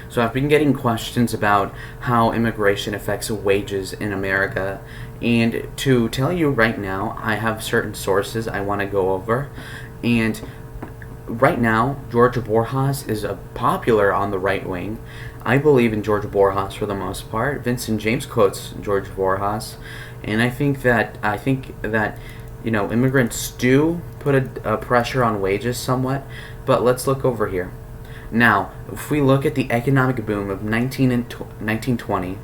So I've been getting questions about how immigration affects wages in America. And to tell you right now, I have certain sources I want to go over. And right now, George Borjas is popular on the right wing. I believe in George Borjas for the most part. Vincent James quotes George Borjas, and I think that immigrants do put a pressure on wages somewhat. But let's look over here. Now, if we look at the economic boom of 1920,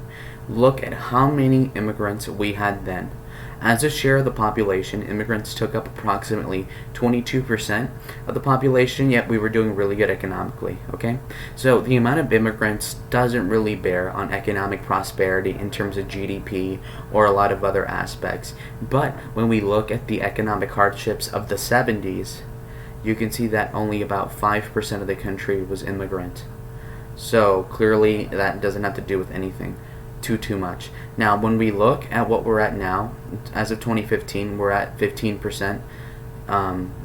look at how many immigrants we had then. As a share of the population, immigrants took up approximately 22% of the population, yet we were doing really good economically, okay? So the amount of immigrants doesn't really bear on economic prosperity in terms of GDP or a lot of other aspects. But when we look at the economic hardships of the 70s, you can see that only about 5% of the country was immigrant. So clearly that doesn't have to do with anything too much. Now, when we look at what we're at now, as of 2015, we're at 15%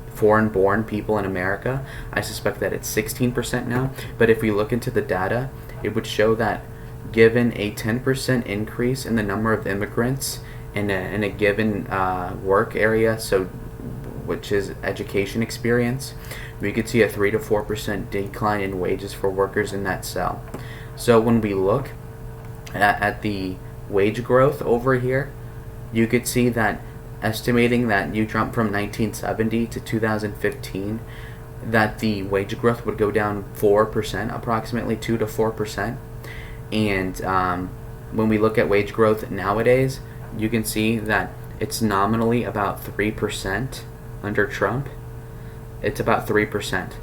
foreign-born people in America. I suspect that it's 16% now. But if we look into the data, it would show that given a 10% increase in the number of immigrants in a given work area, so which is education experience, we could see a 3 to 4% decline in wages for workers in that cell. So when we look at the wage growth over here, you could see that estimating that you jump from 1970 to 2015, that the wage growth would go down 4%, approximately 2 to 4%. And when we look at wage growth nowadays, you can see that it's nominally about 3% under Trump. It's about 3%.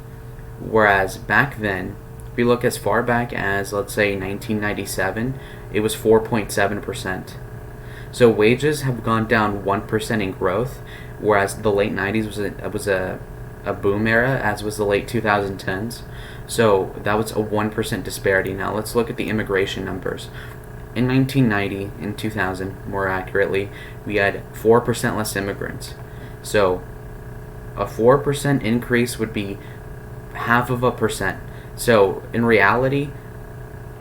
Whereas back then, if we look as far back as, let's say, 1997, it was 4.7%. So wages have gone down 1% in growth, whereas the late 90s was a boom era, as was the late 2010s. So that was a 1% disparity. Now let's look at the immigration numbers. In 1990, in 2000, more accurately, we had 4% less immigrants. So a 4% increase would be half of a percent. So in reality,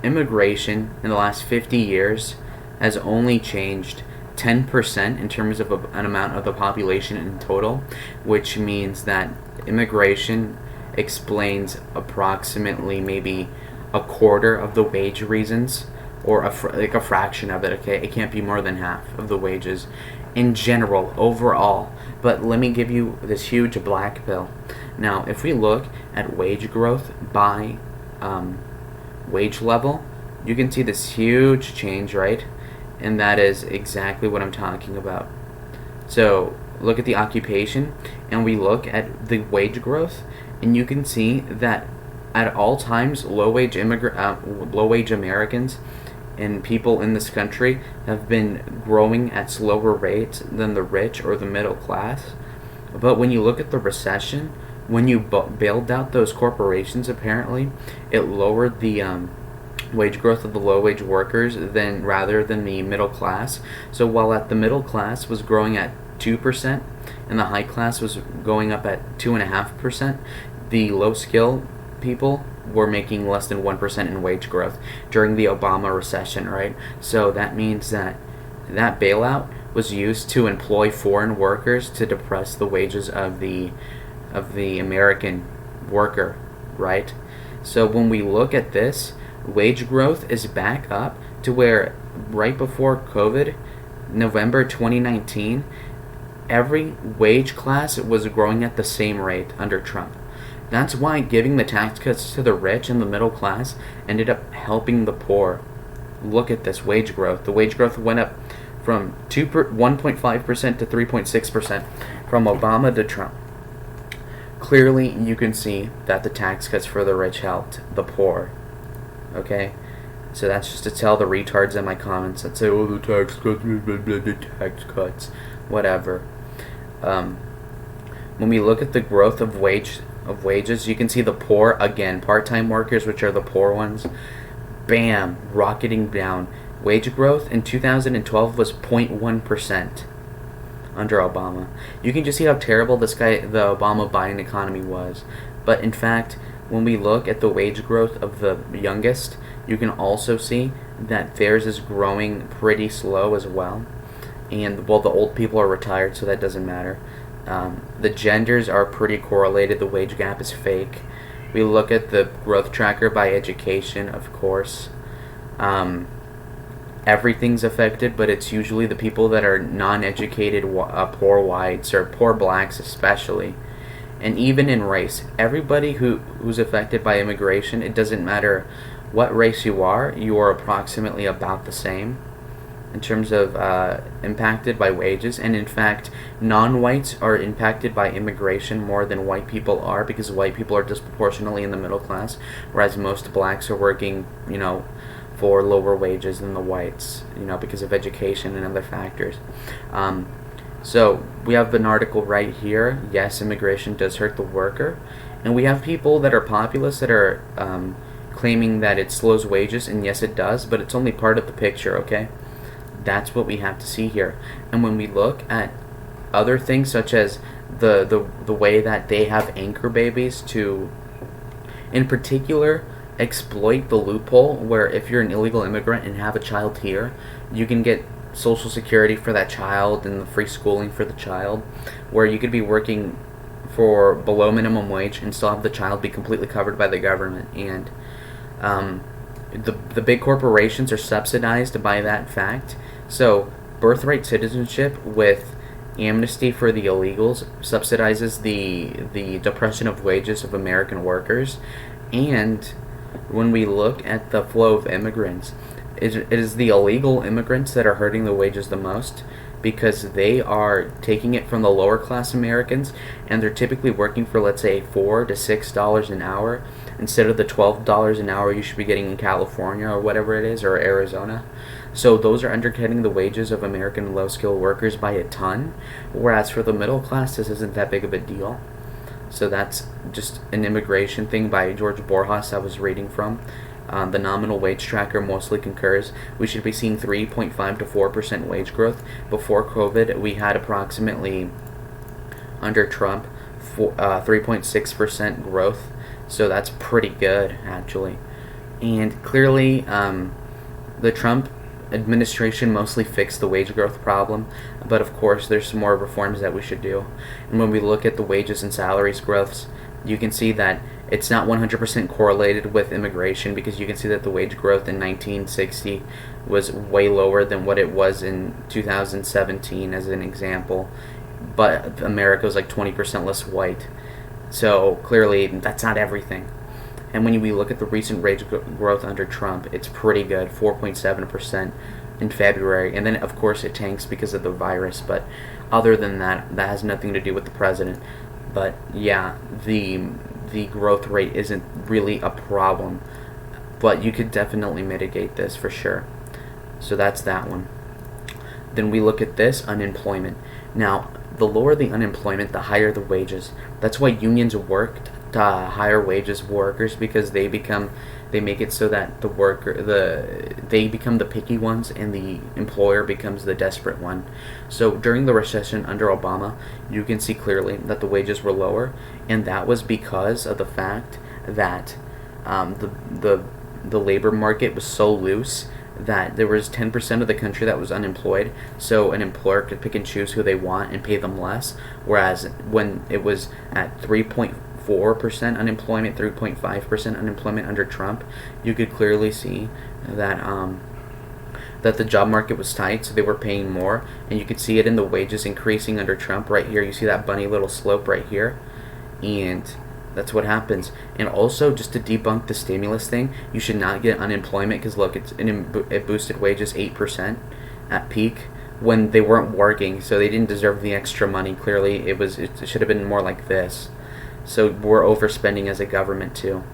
immigration in the last 50 years has only changed 10% in terms of an amount of the population in total, which means that immigration explains approximately maybe a quarter of the wage reasons, or like a fraction of it. Okay, it can't be more than half of the wages in general overall. But let me give you this huge black pill. Now, if we look at wage growth by wage level, you can see this huge change, right? And that is exactly what I'm talking about. So look at the occupation, and we look at the wage growth, and you can see that at all times, low-wage Americans and people in this country have been growing at slower rates than the rich or the middle class. But when you look at the recession, when you bailed out those corporations, apparently, it lowered the wage growth of the low-wage workers rather than the middle class. So while the middle class was growing at 2% and the high class was going up at 2.5%, the low-skill people were making less than 1% in wage growth during the Obama recession, right? So that means that bailout was used to employ foreign workers to depress the wages of the American worker, right? So when we look at this, wage growth is back up to where right before COVID, November 2019, every wage class was growing at the same rate under Trump. That's why giving the tax cuts to the rich and the middle class ended up helping the poor. Look at this wage growth. The wage growth went up from 1.5% to 3.6% from Obama to Trump. Clearly, you can see that the tax cuts for the rich helped the poor. Okay? So that's just to tell the retards in my comments that say, oh, the tax cuts, the tax cuts, whatever. When we look at the growth of wages, you can see the poor, again, part-time workers, which are the poor ones, bam, rocketing down. Wage growth in 2012 was 0.1% under Obama. You can just see how terrible the Obama-Biden economy was. But in fact, when we look at the wage growth of the youngest, you can also see that theirs is growing pretty slow as well. And well, the old people are retired, so that doesn't matter. The genders are pretty correlated. The wage gap is fake. We look at the growth tracker by education, of course. Everything's affected, but it's usually the people that are non-educated, poor whites, or poor blacks especially. And even in race, everybody who's affected by immigration, it doesn't matter what race you are approximately about the same in terms of impacted by wages. And in fact, non-whites are impacted by immigration more than white people are, because white people are disproportionately in the middle class, whereas most blacks are working, for lower wages than the whites, because of education and other factors. So we have an article right here. Yes, immigration does hurt the worker. And we have people that are populists that are claiming that it slows wages, and yes, it does, but it's only part of the picture, okay? That's what we have to see here. And when we look at other things, such as the way that they have anchor babies to, in particular, exploit the loophole where if you're an illegal immigrant and have a child here, you can get Social Security for that child and the free schooling for the child, where you could be working for below minimum wage and still have the child be completely covered by the government. And the big corporations are subsidized by that fact. So birthright citizenship with amnesty for the illegals subsidizes the depression of wages of American workers. And when we look at the flow of immigrants, it is the illegal immigrants that are hurting the wages the most, because they are taking it from the lower class Americans, and they're typically working for, let's say, $4 to $6 an hour instead of the $12 an hour you should be getting in California or whatever it is, or Arizona. So those are undercutting the wages of American low-skilled workers by a ton, whereas for the middle class, this isn't that big of a deal. So that's just an immigration thing by George Borjas I was reading from. The nominal wage tracker mostly concurs. We should be seeing 3.5 to 4% wage growth. Before COVID, we had approximately, under Trump, 3.6% growth. So that's pretty good, actually. And clearly, the Trump administration mostly fixed the wage growth problem, but of course there's some more reforms that we should do. And when we look at the wages and salaries growths, you can see that it's not 100% correlated with immigration, because you can see that the wage growth in 1960 was way lower than what it was in 2017, as an example, but America was like 20% less white. So clearly that's not everything. And when we look at the recent wage growth under Trump, it's pretty good, 4.7% in February. And then, of course, it tanks because of the virus. But other than that, that has nothing to do with the president. But, yeah, the growth rate isn't really a problem. But you could definitely mitigate this for sure. So that's that one. Then we look at this, unemployment. Now, the lower the unemployment, the higher the wages. That's why unions work to higher wages workers, because they make it so that they become the picky ones and the employer becomes the desperate one. So during the recession under Obama, you can see clearly that the wages were lower, and that was because of the fact that the labor market was so loose that there was 10% of the country that was unemployed, so an employer could pick and choose who they want and pay them less, whereas when it was at 3.4% unemployment, 3.5% unemployment under Trump, you could clearly see that that the job market was tight, so they were paying more, and you could see it in the wages increasing under Trump. Right here, you see that bunny little slope right here, and that's what happens. And also, just to debunk the stimulus thing, you should not get unemployment, because look, it boosted wages 8% at peak when they weren't working, so they didn't deserve the extra money. Clearly, it should have been more like this. So we're overspending as a government too,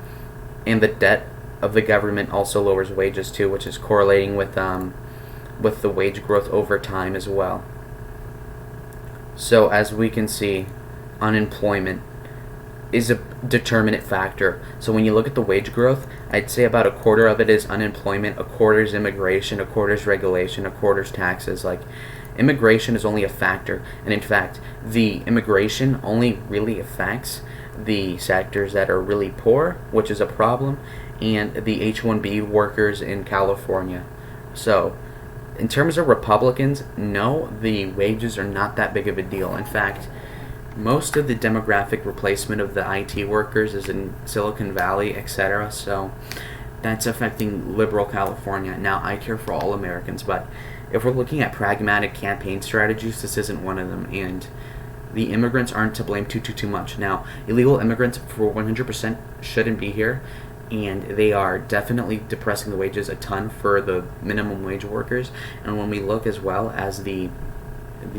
and the debt of the government also lowers wages too, which is correlating with the wage growth over time as well. So as we can see, unemployment is a determinant factor. So when you look at the wage growth, I'd say about a quarter of it is unemployment, a quarter is immigration, a quarter is regulation, a quarter is taxes. Like, immigration is only a factor, and in fact, the immigration only really affects the sectors that are really poor, which is a problem, and the H-1B workers in California. So, in terms of Republicans, no, the wages are not that big of a deal. In fact, most of the demographic replacement of the IT workers is in Silicon Valley, etc. So that's affecting liberal California. Now, I care for all Americans, but if we're looking at pragmatic campaign strategies, this isn't one of them. And the immigrants aren't to blame too much. Now, illegal immigrants for 100% shouldn't be here, and they are definitely depressing the wages a ton for the minimum wage workers. And when we look as well as the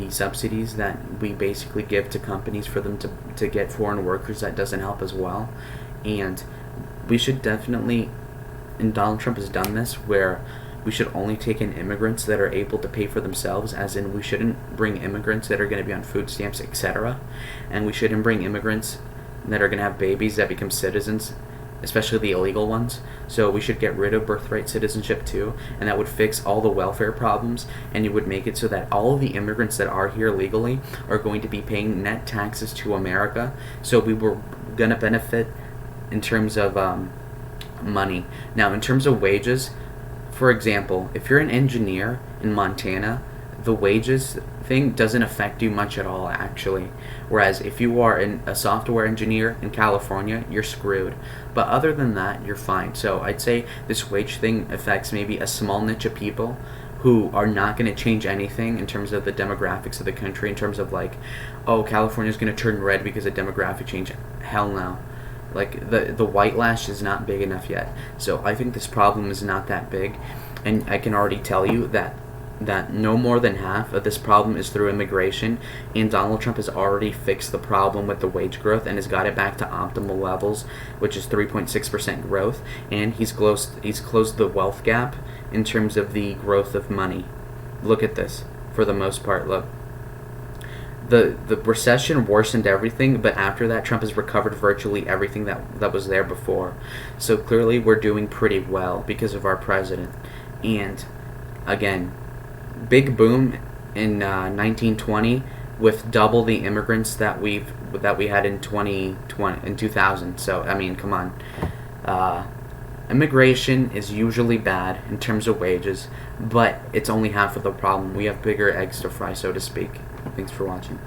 subsidies that we basically give to companies for them to get foreign workers, that doesn't help as well. And we should definitely, and Donald Trump has done this, where we should only take in immigrants that are able to pay for themselves, as in we shouldn't bring immigrants that are going to be on food stamps, etc. And we shouldn't bring immigrants that are going to have babies that become citizens, especially the illegal ones. So we should get rid of birthright citizenship too, and that would fix all the welfare problems, and it would make it so that all of the immigrants that are here legally are going to be paying net taxes to America. So we were going to benefit in terms of money. Now, in terms of wages, for example, if you're an engineer in Montana, the wages thing doesn't affect you much at all, actually. Whereas if you are a software engineer in California, you're screwed. But other than that, you're fine. So I'd say this wage thing affects maybe a small niche of people who are not going to change anything in terms of the demographics of the country, in terms of like, oh, California's going to turn red because of demographic change. Hell no. Like, the white lash is not big enough yet. So I think this problem is not that big. And I can already tell you that no more than half of this problem is through immigration, and Donald Trump has already fixed the problem with the wage growth and has got it back to optimal levels, which is 3.6% growth, and he's closed the wealth gap in terms of the growth of money. Look at this. For the most part, look. The recession worsened everything, but after that, Trump has recovered virtually everything that was there before. So clearly, we're doing pretty well because of our president. And again, big boom in 1920 with double the immigrants that we had in 2000. So I mean, come on. Immigration is usually bad in terms of wages, but it's only half of the problem. We have bigger eggs to fry, so to speak. Thanks for watching.